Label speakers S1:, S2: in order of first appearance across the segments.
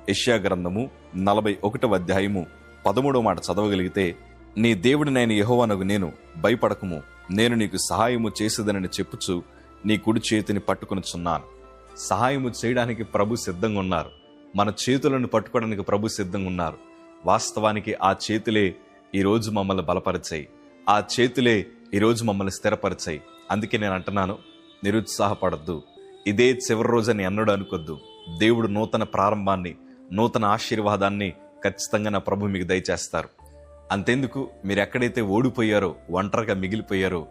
S1: యెషయా గ్రంథము 41వ అధ్యాయము 13వ మాట చదవగలిగితే, నీ దేవుడినైన యెహోవానగు నేను, భయపడకము, నేను నీకు సహాయము చేసేదనని చెప్పుచు నీ కుడి చేతిని పట్టుకొనుచున్నాను. సహాయము చేయడానికి ప్రభు సిద్ధంగా ఉన్నారు. మన చేతులను పట్టుకోవడానికి ప్రభు సిద్ధంగా ఉన్నారు. వాస్తవానికి ఆ చేతులే ఈరోజు మమ్మల్ని బలపరిచాయి. ఆ చేతులే ఈరోజు మమ్మల్ని స్థిరపరిచాయి. అందుకే నేను అంటున్నాను, నిరుత్సాహపడద్దు. ఇదే చివరి రోజని ఎన్నడూ అనుకోద్దు. దేవుడు నూతన ప్రారంభాన్ని, నూతన ఆశీర్వాదాన్ని ఖచ్చితంగా నా ప్రభు మీకు దయచేస్తారు. అంతెందుకు, మీరు ఎక్కడైతే ఓడిపోయారో, ఒంటరిగా మిగిలిపోయారో,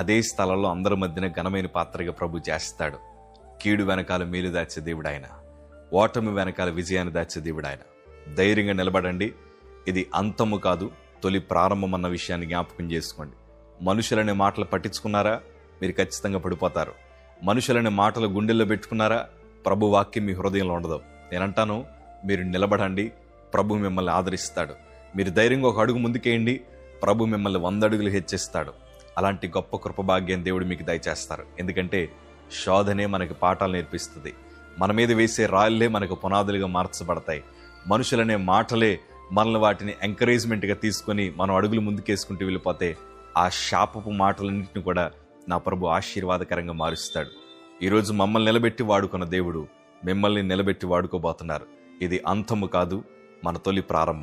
S1: అదే స్థలంలో అందరి మధ్యన ఘనమైన పాత్రగా ప్రభు చేస్తాడు. కీడు వెనకాల మేలు దాచే దేవుడు ఆయన. ఓటమి వెనకాల విజయాన్ని దాచే దేవుడు ఆయన. ధైర్యంగా నిలబడండి. ఇది అంతము కాదు, తొలి ప్రారంభం అన్న విషయాన్ని జ్ఞాపకం చేసుకోండి. మనుషులనే మాటలు పట్టించుకున్నారా, మీరు ఖచ్చితంగా పడిపోతారు. మనుషులనే మాటలు గుండెల్లో పెట్టుకున్నారా, ప్రభు వాక్యం మీ హృదయంలో ఉండదు. నేనంటాను, మీరు నిలబడండి, ప్రభు మిమ్మల్ని ఆదరిస్తాడు. మీరు ధైర్యంగా ఒక అడుగు ముందుకేయండి, ప్రభు మిమ్మల్ని 100 అడుగులు హెచ్చిస్తాడు. అలాంటి గొప్ప కృపభాగ్యం దేవుడు మీకు దయచేస్తారు. ఎందుకంటే శోధనే మనకి పాఠాలు నేర్పిస్తుంది. మన మీద వేసే రాళ్లే మనకు పునాదులుగా మార్చబడతాయి. మనుషులనే మాటలే మనల్ని వాటిని ఎంకరేజ్మెంట్గా తీసుకొని మనం అడుగులు ముందుకేసుకుంటూ వెళ్ళిపోతే ఆ శాపపు మాటలన్నింటిని కూడా నా ప్రభు ఆశీర్వాదకరంగా మారుస్తాడు. ఈరోజు మమ్మల్ని నిలబెట్టి వాడుకున్న దేవుడు మిమ్మల్ని నిలబెట్టి వాడుకోబోతున్నారు. ఇది అంతము కాదు, మన తొలి ప్రారంభం.